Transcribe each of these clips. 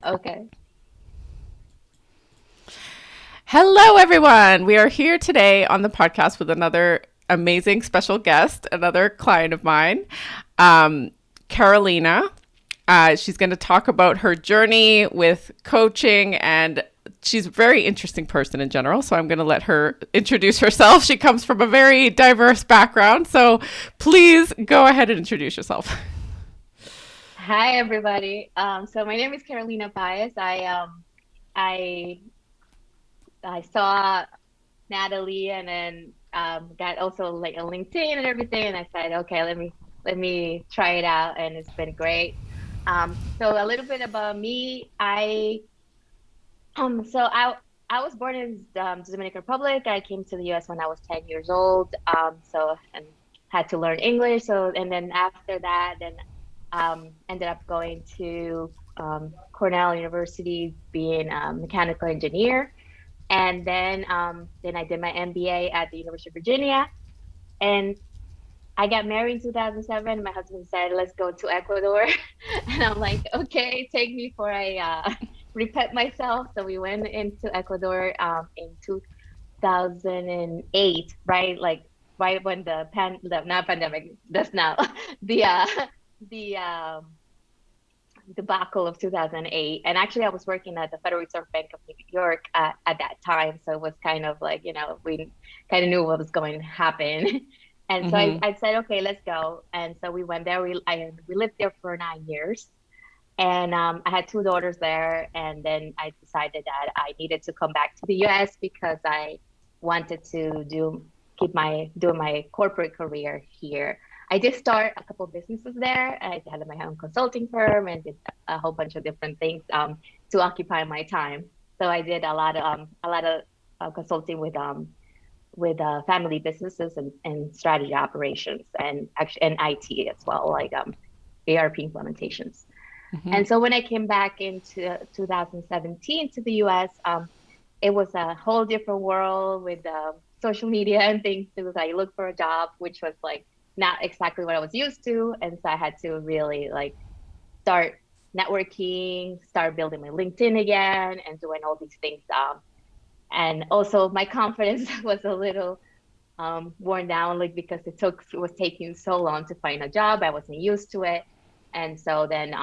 Okay. Hello, everyone. We are here today on the podcast with another amazing special guest, another client of mine, um, Carolina. She's going to talk about her journey with coaching, and she's a very interesting person in general. So I'm going to let her introduce herself. She comes from a very diverse background. So please go ahead and introduce yourself. Hi, everybody. So my name is Carolina Paez. I I saw Natalie and then got also like a LinkedIn and everything, and I said, okay, let me try it out, and it's been great. So a little bit about me. I was born in the Dominican Republic. I came to the U.S. when I was 10 years old. And had to learn English. So and then after that, then ended up going to Cornell University, being a mechanical engineer. And then I did my MBA at the University of Virginia. And I got married in 2007. My husband said, "Let's go to Ecuador." And I'm like, "Okay, take me for a repeat myself." So we went into Ecuador in 2008, right? Like right when the not pandemic, that's now the the debacle of 2008. And actually, I was working at the Federal Reserve Bank of New York at that time. So it was kind of like, we kind of knew what was going to happen. And so I, Mm-hmm. I said, okay, let's go. And so we went there. We lived there for 9 years. And I had two daughters there. And then I decided that I needed to come back to the US because I wanted to doing my corporate career here. I did start a couple of businesses there. I had my own consulting firm and did a whole bunch of different things to occupy my time. So I did a lot of consulting with family businesses and strategy operations and actually and IT as well, like ERP implementations. Mm-hmm. And so when I came back into 2017 to the US, it was a whole different world with social media and things. It was like look for a job, which was like not exactly what I was used to, and so I had to really like start networking, start building my LinkedIn again, and doing all these things. And also my confidence was a little worn down, like because it was taking so long to find a job. I wasn't used to it, and so then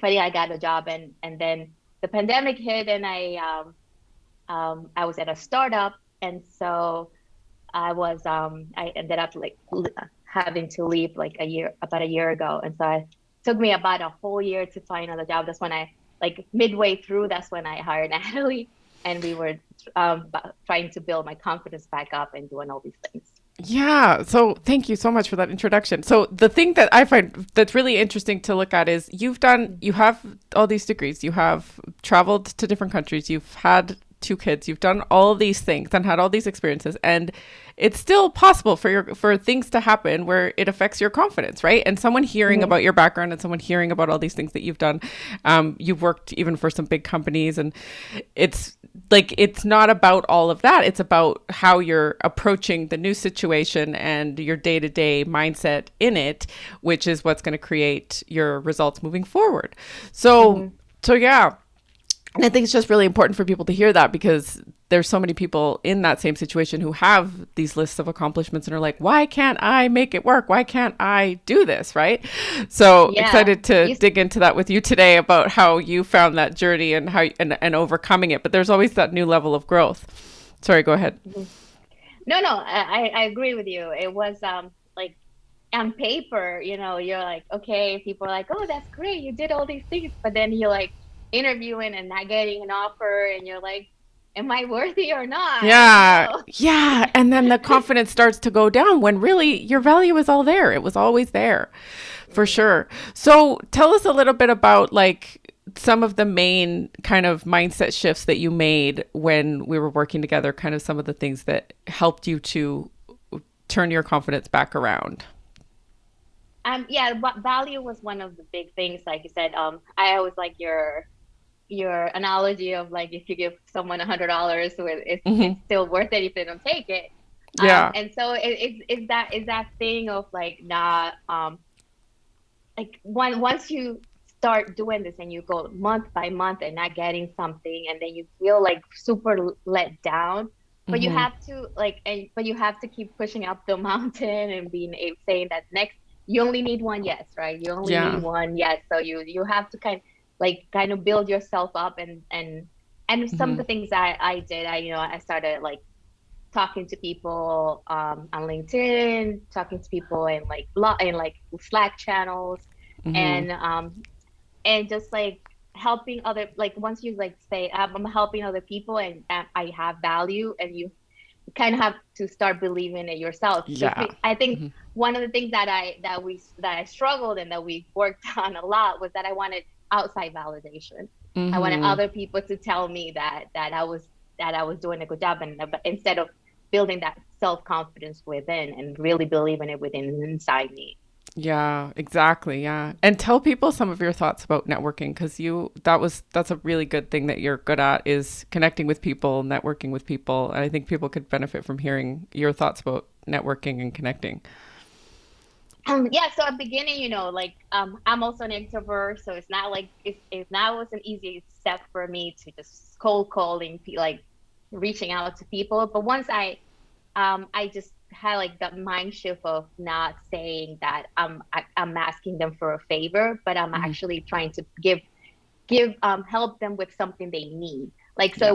but yeah, I got a job, and then the pandemic hit, and I was at a startup, and so I ended up like having to leave like about a year ago, and so it took me about a whole year to find another job. That's when I like midway through, that's when I hired Natalie, and we were trying to build my confidence back up and doing all these things. Yeah. So thank you so much for that introduction. So the thing that I find that's really interesting to look at is you have all these degrees, you have traveled to different countries, you've had two kids, you've done all of these things and had all these experiences, and it's still possible for things to happen where it affects your confidence, right? And someone hearing Mm-hmm. about your background and someone hearing about all these things that you've done, you've worked even for some big companies, and it's like it's not about all of that. It's about how you're approaching the new situation and your day-to-day mindset in it, which is what's going to create your results moving forward. So Mm-hmm. so yeah, and I think it's just really important for people to hear that because there's so many people in that same situation who have these lists of accomplishments and are like, why can't I make it work? Why can't I do this? Right. So Yeah. excited to You, dig into that with you today about how you found that journey and and overcoming it. But there's always that new level of growth. Sorry, go ahead. mhm. No, no, I agree with you. It was like on paper, you're like, okay, people are like, oh, that's great, you did all these things, but then you're like interviewing and not getting an offer, and you're like, am I worthy or not? I don't Yeah. know. Yeah. And then the confidence starts to go down when really your value is all there. It was always there for Mm. sure. So tell us a little bit about like some of the main kind of mindset shifts that you made when we were working together, kind of some of the things that helped you to turn your confidence back around. Yeah, value was one of the big things. Like you said, I always like your analogy of like if you give someone $100, with it's Hmm. still worth it if they don't take it. Yeah. And so it's that thing of like not like once you start doing this and you go month by month and not getting something, and then you feel like super let down. But you Mm-hmm. have to but you have to keep pushing up the mountain and saying that next you only need one yes, right? You only need Yeah. one yes. So you have to kind of build yourself up, and some of Mm-hmm. the things I did, I started like talking to people on LinkedIn, talking to people in like blog in like Slack channels, Mm-hmm. and just like helping other, like once you like say I'm helping other people and I have value, and you kind of have to start believing it yourself. Yeah. I think Mm-hmm. one of the things that I struggled and that we worked on a lot was that I wanted outside validation. I wanted Mm-hmm. other people to tell me that I was doing a good job, and but instead of building that self-confidence within and really believing it within inside me. Yeah, exactly. Yeah. And tell people some of your thoughts about networking because that's a really good thing that you're good at is connecting with people, networking with people. And I think people could benefit from hearing your thoughts about networking and connecting. Yeah, so at the beginning, like I'm also an introvert, so it's not like it's now was an easy step for me to just cold calling, like reaching out to people. But once I just had like that mind shift of not saying that I'm asking them for a favor, but I'm Hmm. actually trying to give help them with something they need. Like so Yeah.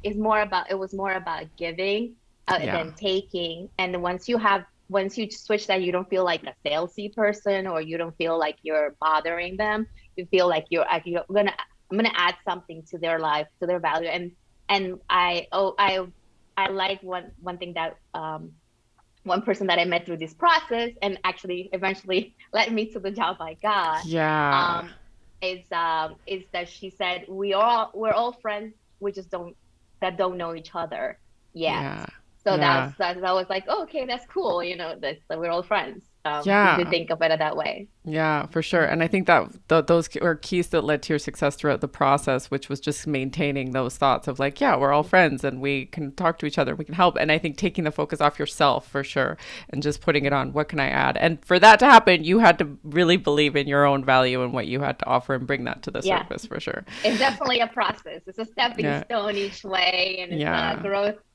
it was more about giving Yeah. than taking. And once you switch that, you don't feel like a salesy person, or you don't feel like you're bothering them. You feel like I'm gonna add something to their life, to their value. And I like one thing that one person that I met through this process and actually eventually led me to the job I got, Yeah. um, is that she said we're all friends, we just don't know each other yet. Yeah. So Yeah. I was like, oh, okay, that's cool, that we're all friends. If you Yeah. think of it that way. Yeah, for sure. And I think that those are keys that led to your success throughout the process, which was just maintaining those thoughts of like, yeah, we're all friends and we can talk to each other, we can help. And I think taking the focus off yourself for sure and just putting it on what can I add? And for that to happen, you had to really believe in your own value and what you had to offer and bring that to the Yeah, surface for sure. it's definitely a process. It's a stepping Yeah. stone each way, and it's a Yeah.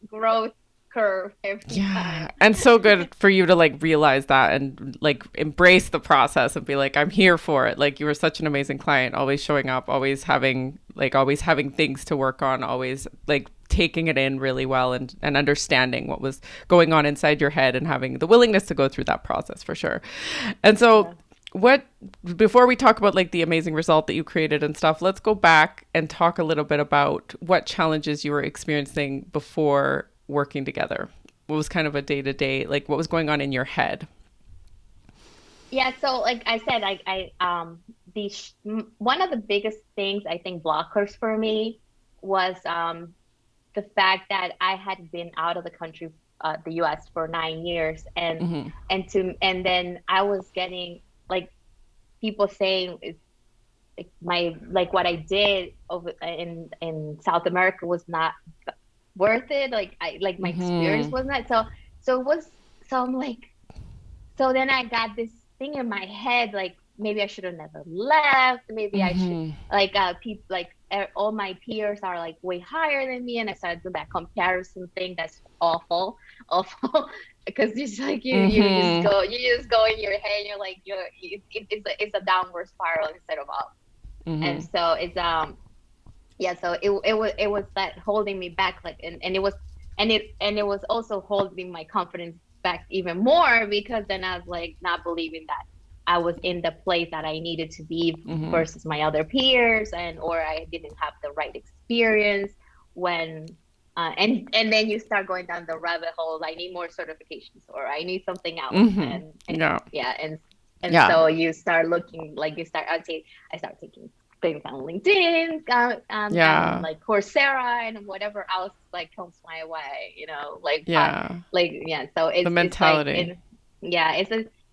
growth curve every Yeah. time. And so good for you to like realize that and like embrace the process and be like, I'm here for it. Like you were such an amazing client, always showing up, always having things to work on, always like taking it in really well and understanding what was going on inside your head and having the willingness to go through that process for sure. And so Yeah. what before we talk about like the amazing result that you created and stuff, let's go back and talk a little bit about what challenges you were experiencing before working together. What was kind of a day to day, like what was going on in your head? Yeah, so like I said, one of the biggest things I think blockers for me was the fact that I had been out of the country, the US for 9 years, Mm-hmm. and then I was getting like people saying it's like what I did over in South America was not worth it. Like my experience Mm-hmm. was not so it was so I'm like so then I got this thing in my head, like maybe I should have never left. Maybe I should Mm-hmm. people all my peers are like way higher than me, and I started doing that comparison thing. That's awful, awful, because it's like Mm-hmm. you just go in your head. And you're like it's a downward spiral instead of up, and Mm-hmm. so it's yeah. So it was that holding me back, like and it was also holding my confidence back even more, because then I was like not believing that I was in the place that I needed to be Mm-hmm. versus my other peers, or I didn't have the right experience when and then you start going down the rabbit hole. I need more certifications, or I need something else, Mm-hmm. and Yeah. yeah, and Yeah. so you start looking like you start. I start taking things on LinkedIn, and Yeah. like Coursera and whatever else like comes my way, Yeah. like yeah. So The it's like mentality. yeah,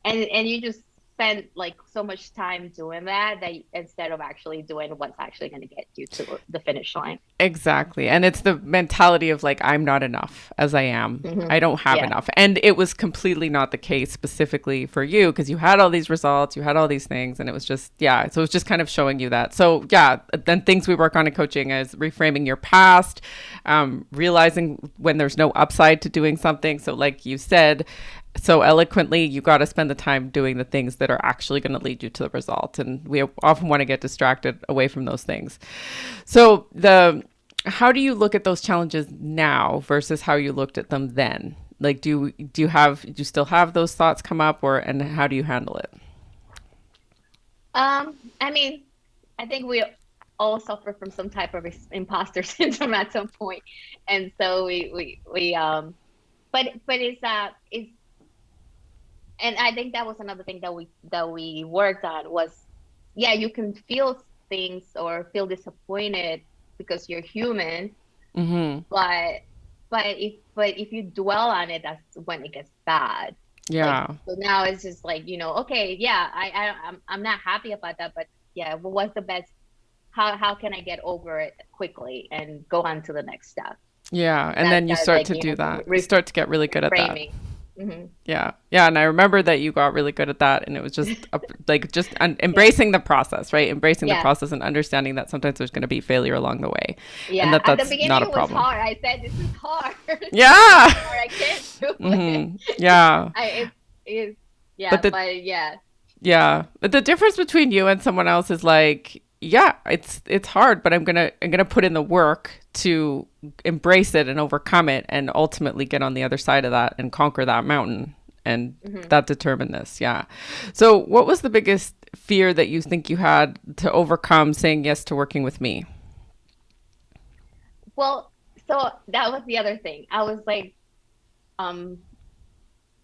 and you just spend like so much time doing that instead of actually doing what's actually going to get you to the finish line. Exactly. And it's the mentality of like, I'm not enough as I am. Hmm. I don't have Yeah. enough. And it was completely not the case specifically for you because you had all these results, you had all these things, and it was just, yeah. So it was just kind of showing you that. So, yeah, then things we work on in coaching is reframing your past, realizing when there's no upside to doing something. So, like you said, so eloquently, you got to spend the time doing the things that are actually going to lead you to the result. And we often want to get distracted away from those things. So how do you look at those challenges now versus how you looked at them then? Like, do you still have those thoughts come up, or and how do you handle it? I mean, I think we all suffer from some type of imposter syndrome at some point, and so but it's and I think that was another thing that we worked on was, yeah, you can feel things or feel disappointed because you're human, Mm-hmm. but if you dwell on it, that's when it gets bad. Like, Yeah. so now it's just like, okay, yeah, I'm not happy about that, but yeah, well, what's the best, how can I get over it quickly and go on to the next step? Yeah. And That's then you that, start like, to do that. You start to get really good at that. reframing. Hmm. Yeah. Yeah. And I remember that you got really good at that. And it was just like just embracing the process, right? Embracing the Yeah. process and understanding that sometimes there's going to be failure along the way and Yeah, that at the that's beginning not a it was problem. hard. I said, this is hard. This is Yeah. hard. I can't do it. Mm-hmm. Yeah. It's But yeah, the but yeah. Yeah. But the difference between you and someone else is like, yeah, it's hard, but I'm gonna put in the work to embrace it and overcome it and ultimately get on the other side of that and conquer that mountain. And Hmm. that determined this. Yeah. So what was the biggest fear that you think you had to overcome saying yes to working with me? Well, so that was the other thing. I was like, um,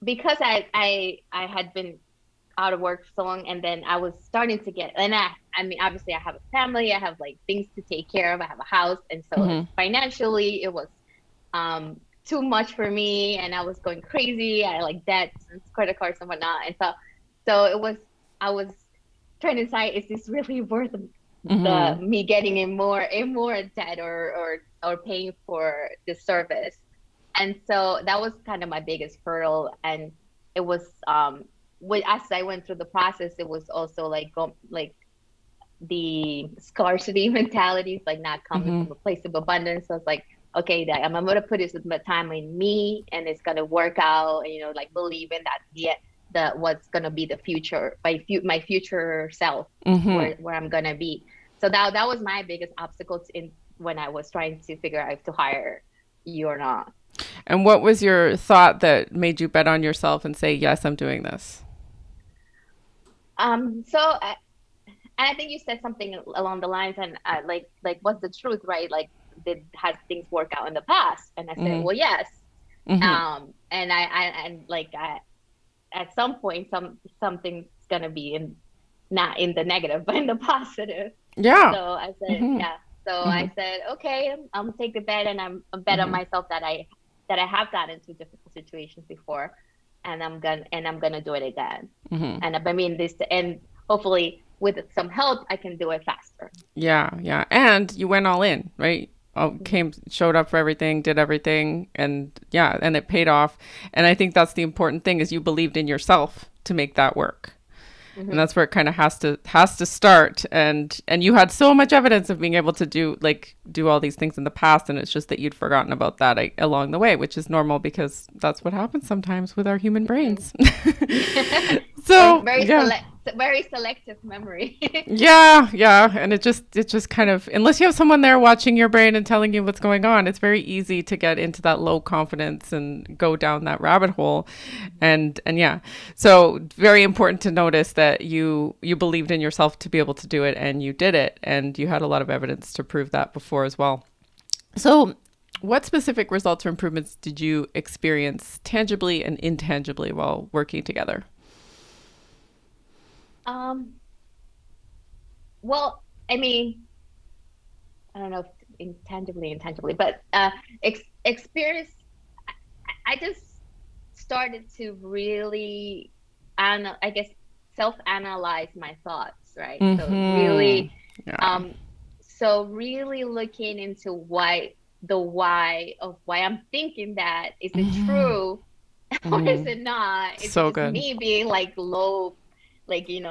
because I had been out of work for so long, and then I was starting to get, and I mean, obviously I have a family, I have like things to take care of, I have a house, and so Mm-hmm. financially it was too much for me, and I was going crazy. I like debts and credit cards and whatnot, and so it was, I was trying to decide, is this really worth the Mm-hmm. me getting in more debt or paying for the service? And so that was kind of my biggest hurdle. And it was as I went through the process, it was also like like the scarcity mentality is like not coming Mm-hmm. from a place of abundance. So it's like, okay, that I'm gonna put this time in me, and it's gonna work out. And, like believing that the what's gonna be the future, my future self, Mm-hmm. where I'm gonna be. So that was my biggest obstacle in when I was trying to figure out if to hire you or not. And what was your thought that made you bet on yourself and say, yes, I'm doing this? And I think you said something along the lines, and like, what's the truth, right? Like, did has things work out in the past? And I said, Mm-hmm. well, yes. Mm-hmm. And and like, at some point, something's gonna be in, not in the negative, but in the positive. Yeah. So I said, Mm-hmm. yeah. So Mm-hmm. I said, okay, I'm take the bet, and I'm bet on Mm-hmm. myself that I have gotten into difficult situations before, and I'm gonna do it again. Mm-hmm. And I mean this, and hopefully with some help, I can do it faster. Yeah, yeah. And you went all in, right? Oh, Hmm. came, showed up for everything, did everything, and yeah, and it paid off. And I think that's the important thing is you believed in yourself to make that work. And Hmm. that's where it kind of has to start. And you had so much evidence of being able to do all these things in the past, and it's just that you'd forgotten about that along the way, which is normal because that's what happens sometimes with our human Hmm. brains. Very, So, yeah. very selective memory. Yeah, yeah, and it just kind of unless you have someone there watching your brain and telling you what's going on, it's very easy to get into that low confidence and go down that rabbit hole. And yeah. So, very important to notice that you believed in yourself to be able to do it and you did it and you had a lot of evidence to prove that before as well. So, what specific results or improvements did you experience tangibly and intangibly while working together? um, well, I mean, I don't know if intangibly, but experience. I just started to really, I don't know, I guess, self-analyze my thoughts, right? So Mm-hmm. really, Yeah. um, so really looking into the why of why I'm thinking that. Is it Mm-hmm. true or is Mm-hmm. it not? Is it So just good. me being like low, like, n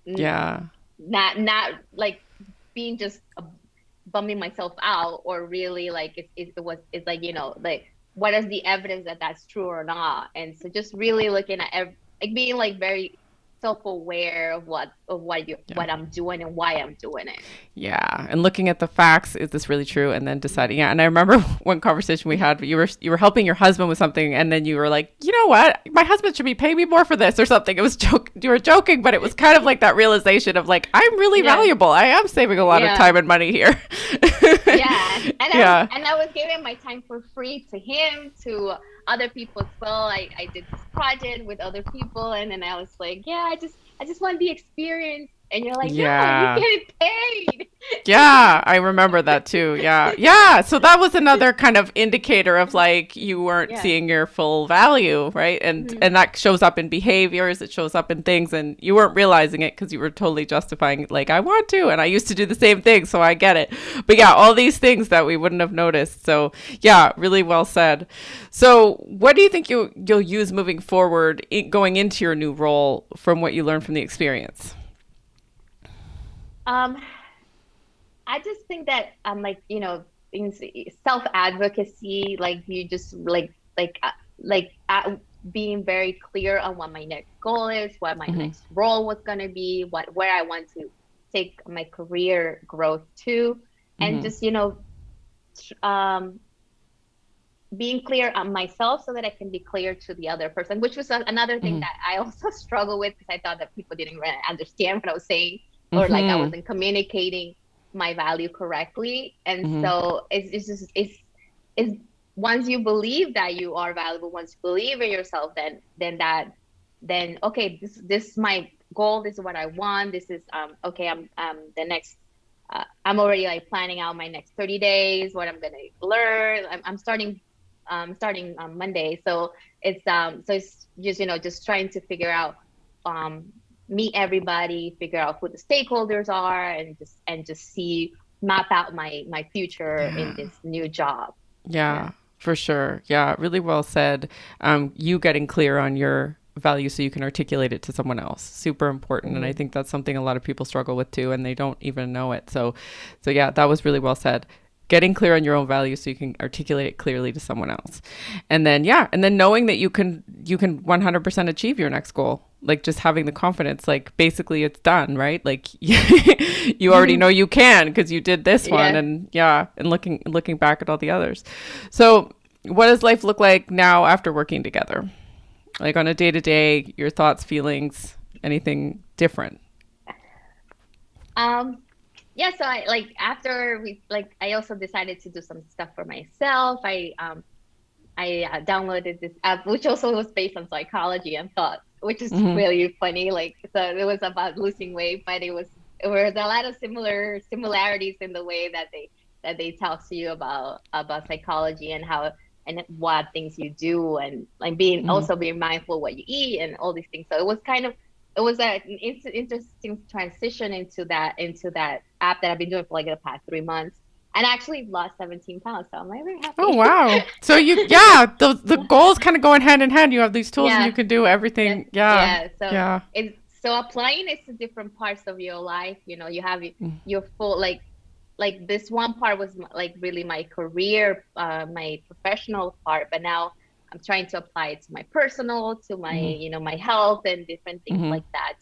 Yeah. not like being just bumming myself out, or really like it's like, like what is the evidence that that's true or not? And so just really looking at like being like very self-aware of Yeah. what I'm doing and why I'm doing it. Yeah, and looking at the facts, is this really true? And then deciding. Yeah, and I remember one conversation we had. You were helping your husband with something, and then you were like, you know what? My husband should be paying me more for this or something. It was joke. You were joking, but it was kind of like that realization of like, I'm really Yeah, valuable. I am saving a lot of yeah. time and money here. Yeah, Yeah. and I was giving my time for free to him, to other people as well. I did this project with other people, and then I was like, yeah, I just want the experience. And you're like, no, you're Yeah. getting paid. Yeah, I remember that too. Yeah. Yeah. So that was another kind of indicator of like you weren't Yeah. seeing your full value, right? Mhm. And that shows up in behaviors, it shows up in things and you weren't realizing it because you were totally justifying it, like I want to and I used to do the same thing, so I get it. But yeah, all these things that we wouldn't have noticed. So, yeah, really well said. So, what do you think you'll use moving forward going into your new role from what you learned from the experience? Um, I just think that like, in self-advocacy, like you just like being very clear on what my next goal is, what my Mhm. next role was going to be, where I want to take my career growth to, and Mhm. just, um being clear on myself so that I can be clear to the other person, which was another thing Mhm. that I also struggle with, because I thought that people didn't really understand what I was saying, or like I Mhm. wasn't communicating my value correctly. And Mhm. so it's just it's once you believe that you are valuable, once you believe in yourself, then okay, this is my goal, this is what I want, this is okay, I'm the next I'm already like planning out my next 30 days, what I'm gonna learn. I'm starting on Monday. So it's just, just trying to figure out, um meet everybody, figure out who the stakeholders are, and just see, map out my future in Yeah. this new job. Yeah. Yeah, for sure. Yeah, really well said. You getting clear on your value so you can articulate it to someone else. Super important. And I Hmm. think that's something a lot of people struggle with too, and they don't even know it. So yeah, that was really well said. Getting clear on your own value so you can articulate it clearly to someone else. And then yeah, and then knowing that you can 100% achieve your next goal. Like just having the confidence, like basically it's done, right? Like you already know you can because you did this one, Yeah. and yeah, and looking back at all the others. So, what does life look like now after working together? Like on a day to day, your thoughts, feelings, anything different? Um, yeah, so I like after we like I also decided to do some stuff for myself. I downloaded this app, which also was based on psychology and thought, which is Mm-hmm. really funny. Like, so it was about losing weight, but it was a lot of similarities in the way that they talk to you about psychology, and how and what things you do, and like Mm-hmm. being mindful what you eat and all these things. So it was an interesting transition into that app that I've been doing for like the past 3 months, and I actually lost 17 pounds. So I'm like very Oh happy. wow! So yeah, the goals kind of going hand in hand. You have these tools, and you Yeah, can do yeah, everything. Yeah, yeah. So yeah. it's so applying it to different parts of your life. You have Mm-hmm. your full, like this one part was like really my career, my professional part, but now I'm trying to apply it to my personal, to my, my health and different things Mm-hmm. like that,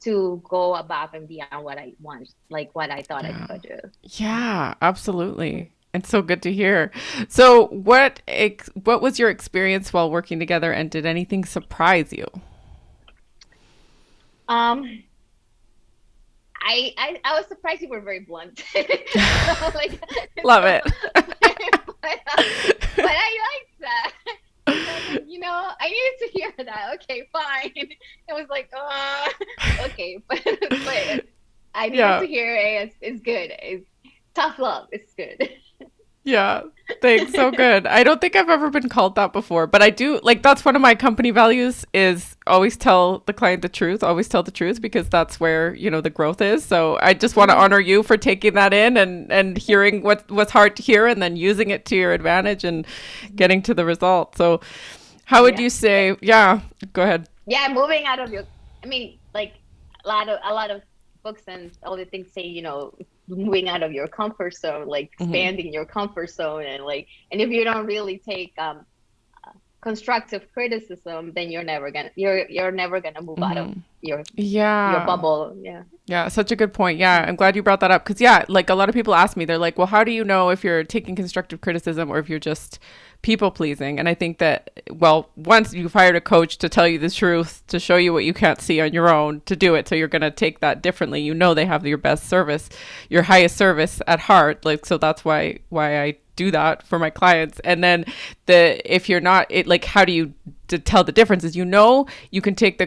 to go above and beyond what I want, like what I thought I Yeah. could do. Yeah, absolutely. It's so good to hear. So, what was your experience while working together, and did anything surprise you? Um, I was surprised you were very blunt. So like, Love so, it. but I liked that. And so I was like, I needed to hear that. Okay, fine. It was like, okay, but I needed Yeah. to hear it. It's good. It's tough love. It's good. Yeah. Thanks. So good. I don't think I've ever been called that before, but I do like that's one of my company values is always tell the client the truth, always tell the truth because that's where, the growth is. So I just want to honor you for taking that in and hearing what's hard to hear and then using it to your advantage and getting to the result. So how would Yeah. you say, yeah, go ahead. Yeah, moving out of your, I mean, like a lot of books and all the things say, moving out of your comfort zone, like Mm-hmm. expanding your comfort zone, and if you don't really take constructive criticism, then you're never gonna move out of Mm-hmm. your Yeah. bubble. Yeah. Yeah, such a good point. Yeah, I'm glad you brought that up because, yeah, like a lot of people ask me, they're like, well, how do you know if you're taking constructive criticism or if you're just people pleasing? And I think that, well, once you've hired a coach to tell you the truth, to show you what you can't see on your own, to do it. So you're going to take that differently. They have your best service, your highest service at heart. Like, so that's why I do that for my clients. And then if you're not, like, how do you to tell the differences? You can take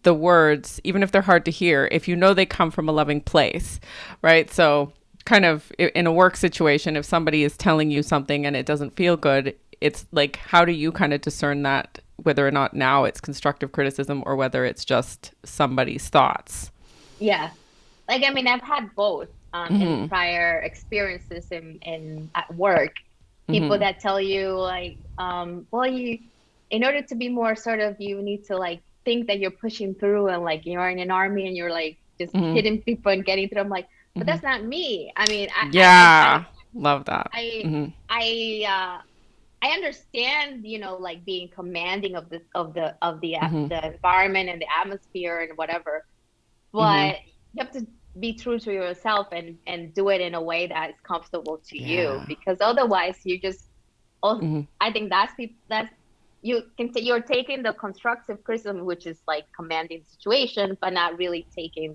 the words, even if they're hard to hear, if they come from a loving place, right? So, kind of in a work situation, if somebody is telling you something and it doesn't feel good, it's like, how do you kind of discern that, whether or not now it's constructive criticism or whether it's just somebody's thoughts? Yeah. Like, I mean, I've had both in Mm-hmm. prior experiences in at work. People Mm-hmm. that tell you like, well, in order to be more assertive, you need to like think that you're pushing through and like you're in an army and you're like just Mm-hmm. hitting people and getting through. I'm like, but Mm-hmm. that's not me. I mean, Yeah, love that. I Mm-hmm. I I understand, like being commanding Mm-hmm. the environment and the atmosphere and whatever, Mm-hmm. but you have to be true to yourself and do it in a way that is comfortable to you, Yeah. because otherwise you just, oh, Mm-hmm. I think that's you're taking the constructive criticism, which is like commanding the situation, but not really taking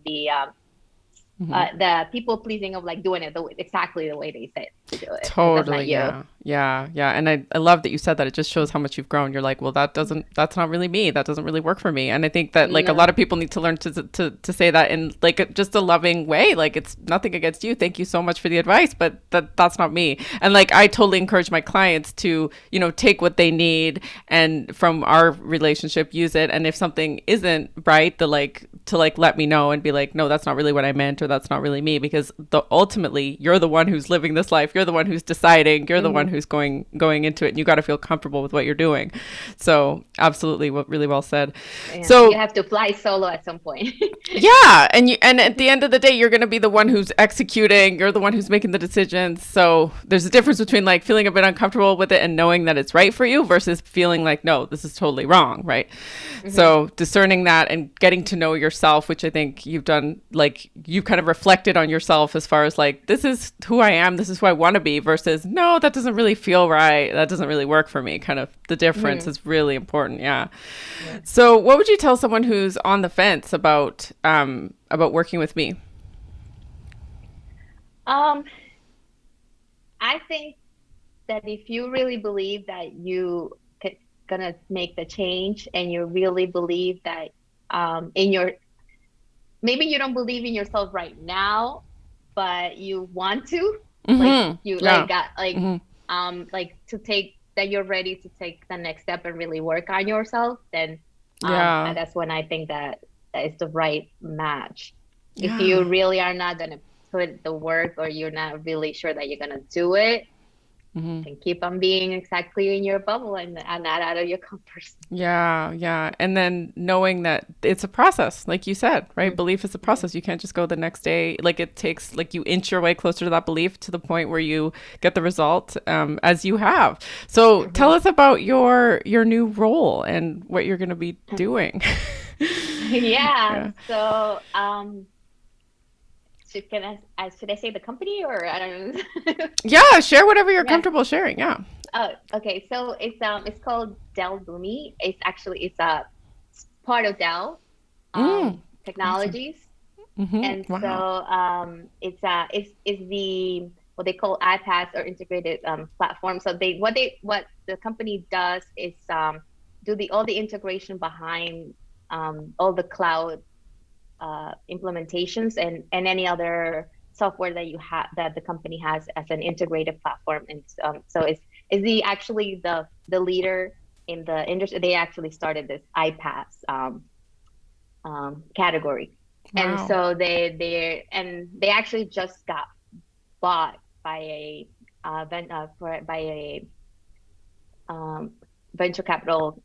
Mm-hmm. the people pleasing of like doing it exactly the way they said to do it, because that's Totally, not you. yeah. Yeah, yeah. And I love that you said that. It just shows how much you've grown. You're like, well, that's not really me. That doesn't really work for me. And I think that like a lot No. of people need to learn to say that in like just a loving way. Like it's nothing against you. Thank you so much for the advice, but that's not me. And like I totally encourage my clients to, take what they need and from our relationship use it. And if something isn't right, to like let me know and be like, no, that's not really what I meant or that's not really me, because ultimately you're the one who's living this life. You're the one who's deciding. You're the one Hmm. who's going into it, and you got to feel comfortable with what you're doing. So absolutely, really well said. Yeah, you So have to fly solo at some point. yeah, and at the end of the day, you're going to be the one who's executing. You're the one who's making the decisions. So there's a difference between like feeling a bit uncomfortable with it and knowing that it's right for you versus feeling like, no, this is totally wrong, right? Hmm. So discerning that and getting to know yourself, which I think you've done, like you've kind of reflected on yourself as far as like, this is who I am, this is who I want to be, versus no, that doesn't really feel right, that doesn't really work for me. Kind of the difference Hmm. is really important. Yeah. Yeah. So, what would you tell someone who's on the fence about working with me? Um, I think that if you really believe that gonna make the change, and you really believe that in your, maybe you don't believe in yourself right now, but you want to, like Mm-hmm. you Yeah. like got Mm-hmm. like to take that you're ready to take the next step and really work on yourself, then Yeah. that's when I think that is the right match. If you Yeah. really are not gonna put the work, or you're not really sure that you're gonna do it, Mm-hmm. then keep on being exactly in your bubble, and not out of your comfort Yeah, yeah. And then knowing that it's a process, like you said, right? zone. Belief is a Mhm. process. You can't just go the next day. Like it takes, like you inch your way closer to that belief to the point where you get the result, as you have. So tell Mhm. us about your new role and what you're going to be doing. Yeah. Yeah. So, should I say the company, or I don't know? Yeah. Share whatever you're Yeah. comfortable sharing. Yeah. Oh, okay. So it's called Dell Boomi. It's part of Dell Mm. Awesome. Technologies. And so Wow. it's the what they call iPaaS, or integrated platform. So what the company does is do the all the integration behind all the cloud implementations, and any other software that you have that the company has as an integrated platform. And so is the actually the leader in the industry. They actually started this iPaaS category, and Wow. so they actually just got bought by a by a um, venture capital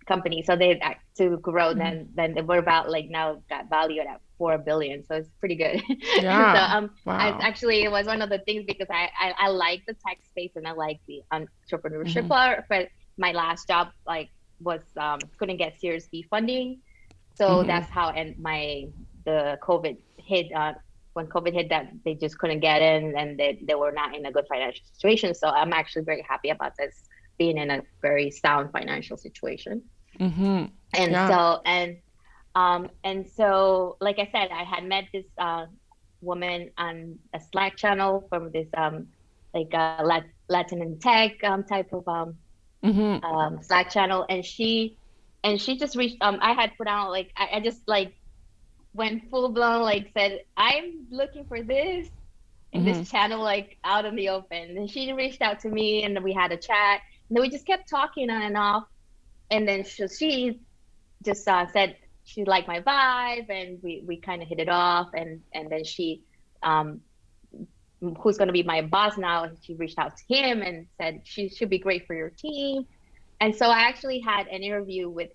company. So they to grow. Mhm. Then they were about like now got valued at 4 billion. So it's pretty good. And so Yeah. I Wow. actually it was one of the things because I like the tech space and I like the entrepreneurship Hmm. part. But my last job like was couldn't get Series B funding, so Hmm. that's how and my the COVID hit. When COVID hit, that they just couldn't get in, and they were not in a good financial situation. So I'm actually very happy about this being in a very sound financial situation. Hmm. And Yeah. so and so like I said, I had met this woman on a Slack channel from this like Latin and tech type of Hmm. Slack channel, and she just reached I had put out like I just like went full blown like said I'm looking for this in this Hmm. channel like out in the open. And she reached out to me and we had a chat and then we just kept talking on and off. And then she just said she liked my vibe and we kind of hit it off. And then she um who's going to be my boss now, she reached out to him and said she should be great for your team. And so I actually had an interview with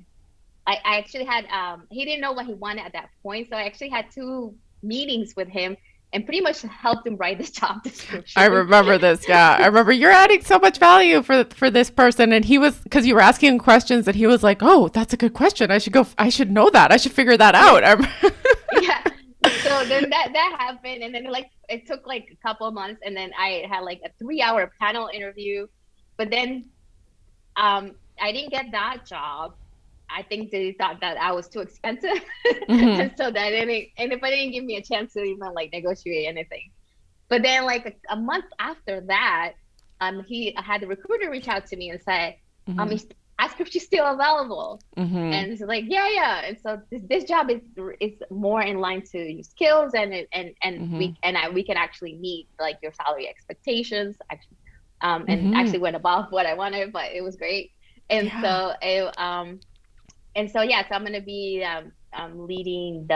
I actually had he didn't know what he wanted at that point, so I actually had two meetings with him and pretty much helped him write this job I description. remember this. Yeah, I remember you're adding so much value for this person, and he was because you were asking him questions, and he was like, "Oh, that's a good question. I should go. I should know that. I should figure that Yeah, out." yeah. So then that happened, and then like it took like a couple of months, and then I had like a 3 hour panel interview, but then I didn't get that job. I think they thought that I was too expensive, Hmm. and so that didn't. And if I didn't give me a chance to even like negotiate anything, but then like a month after that, he had the recruiter reach out to me and say, Hmm. he's ask if she's still available. Hmm. And it's like, yeah, yeah. And so this job is more in line to your skills and Hmm. we can actually meet like your salary expectations. Actually, and Hmm. actually went above what I wanted, but it was great. And Yeah. so yeah, so I'm gonna be leading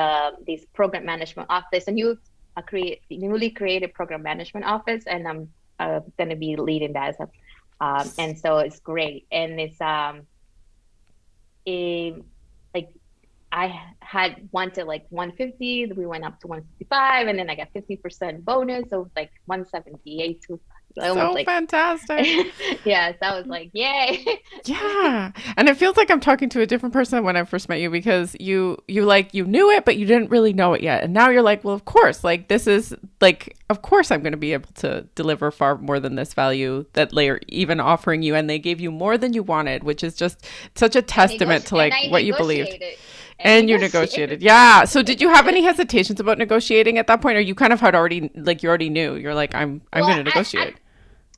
this program management office, a newly created program management office, and I'm gonna be leading that. And so it's great, and it's it, like I had wanted like 150, we went up to 155, and then I got 50% bonus, so it was like 178 to almost So like fantastic. yeah, so I was like, yay. Yeah. And it feels like I'm talking to a different person when I first met you because you like you knew it but you didn't really know it yet. And now you're like, well, of course, like this is like of course I'm going to be able to deliver far more than this value that they're even offering you and they gave you more than you wanted, which is just such a testament to like I what you believed. negotiated and And you negotiated. negotiated. Yeah. So did you have any hesitations about negotiating at that point or you kind of had already like you already knew. You're like I'm Well, going to negotiate.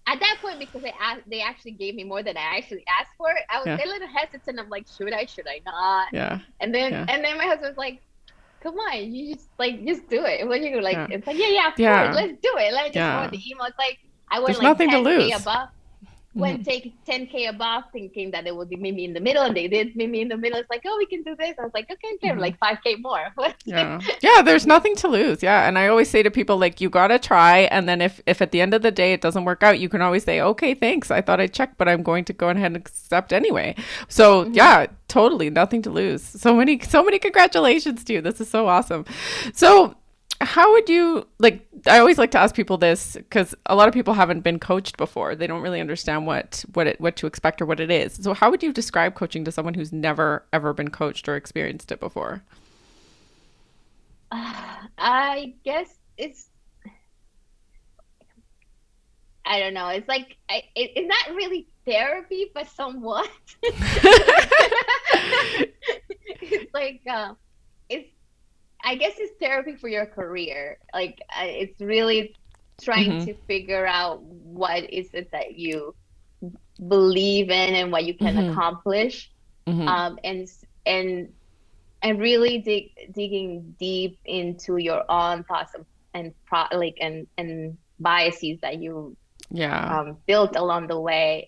at that point, because they actually gave me more than I actually asked for, I was Yeah. a little hesitant. I'm like, should I not? Yeah. Yeah. And then my husband's like, come on, you just like just do it. What you like? Yeah. It's like, yeah, yeah, of course, Yeah. let's do it. Let me just forward Yeah. the email. It's like I went There's like nothing to 10K lose. above. Hmm. Went take 10K above, thinking that it would be maybe in the middle, and they did meet me in the middle. It's like, oh, we can do this. I was like, okay, okay, Hmm. like 5K more. Yeah. Yeah, there's nothing to lose. Yeah. And I always say to people like you got to try and then if at the end of the day it doesn't work out, you can always say, "Okay, thanks. I thought I checked, but I'm going to go ahead and accept anyway." So, Mhm. yeah, totally nothing to lose. So many congratulations to you. This is so awesome. So, how would you like I always like to ask people this cuz a lot of people haven't been coached before. They don't really understand what to expect or what it is. So, how would you describe coaching to someone who's never ever been coached or experienced it before? I guess it's I don't know. It's like it's not really therapy, but somewhat. It's like it's like it's I guess it's therapy for your career. Like it's really trying Mhm. to figure out what is it that you believe in and what you can Mhm. accomplish. Mhm. Um, and and really digging deep into your own thoughts and biases that you Yeah. built along the way,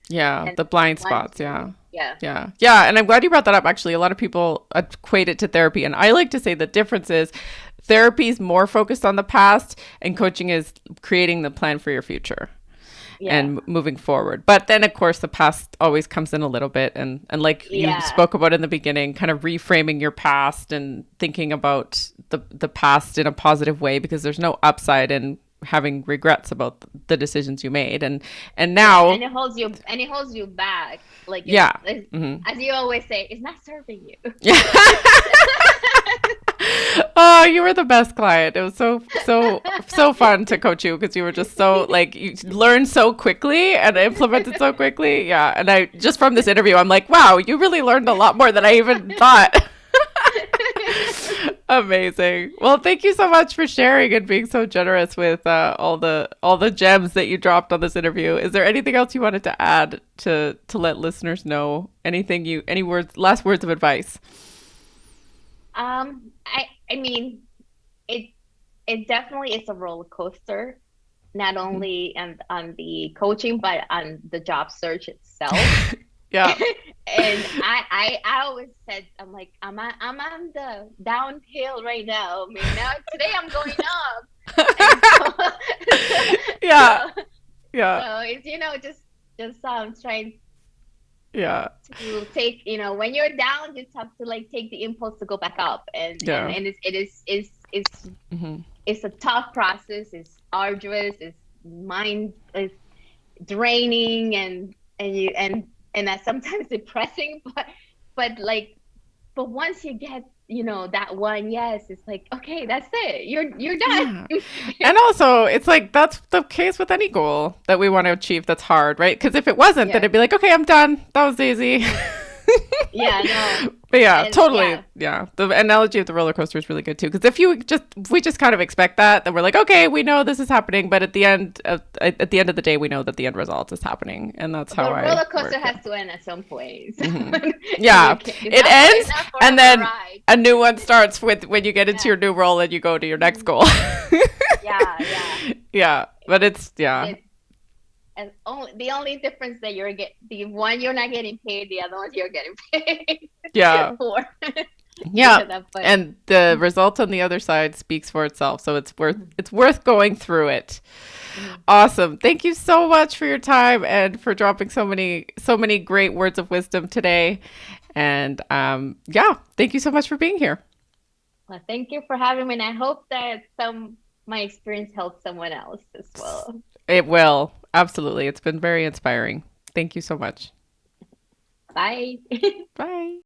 Yeah, and the blind once spots. Yeah. you yeah Yeah. Yeah. And I'm glad you brought that up. Actually, a lot of people equate it to therapy. And I like to say the difference is therapy is more focused on the past, and coaching is creating the plan for your future yeah and moving forward. But then, of course, the past always comes in a little bit. And like you yeah spoke about in the beginning, kind of reframing your past and thinking about the past in a positive way, because there's no upside in having regrets about the decisions you made. And yeah now, and it holds you back, like yeah. it's Hmm. as you always say, it's not serving you. Yeah. Oh, you were the best client. It was so fun to coach you, because you were just so, like, you learned so quickly and implemented so quickly. Yeah. And I just from this interview, I'm like, wow, you really learned a lot more than I even thought. Amazing. Well, thank you so much for sharing and being so generous with all the gems that you dropped on this interview. Is there anything else you wanted to add to let listeners know? Any last words of advice? I mean, it it definitely is a roller coaster, not only on the coaching, but on the job search itself. Yeah. And I always said, I'm like, I'm on the downhill right now. I mean, now today I'm going up. And Yeah. so, Yeah. so it's, just trying Yeah. to take, when you're down, you have to like take the impulse to go back up. Yeah. And Hmm. it's a tough process, it's arduous, it's draining, and that's sometimes depressing, but once you get, that one yes, it's like, okay, that's it. You're done. Yeah. And also, it's like that's the case with any goal that we want to achieve that's hard, right? Because if it wasn't, then Yeah. it'd be like, okay, I'm done. That was easy. Yeah, no. But yeah, And totally. yeah. Yeah. The analogy of the roller coaster is really good too. Because if we just kind of expect that, then we're like, okay, we know this is happening. But at the end of the day, we know that the end result is happening. And that's how But I roller work. coaster has to end at some point. So Hmm. Yeah. it's It not ends, it's not and forever then ride. a new one starts with when you get into Yeah. your new role and you go to your next goal. Yeah, yeah. Yeah. But it's, yeah. It, and only the only difference that the one you're not getting paid, the other ones you're getting paid Yeah. for. Yeah. Yeah, that, but And the result on the other side speaks for itself. So it's worth going through it. Mhm. Awesome. Thank you so much for your time and for dropping so many great words of wisdom today. And yeah, thank you so much for being here. Well, thank you for having me, and I hope that my experience helps someone else as well. It will. Absolutely. It's been very inspiring. Thank you so much. Bye. Bye.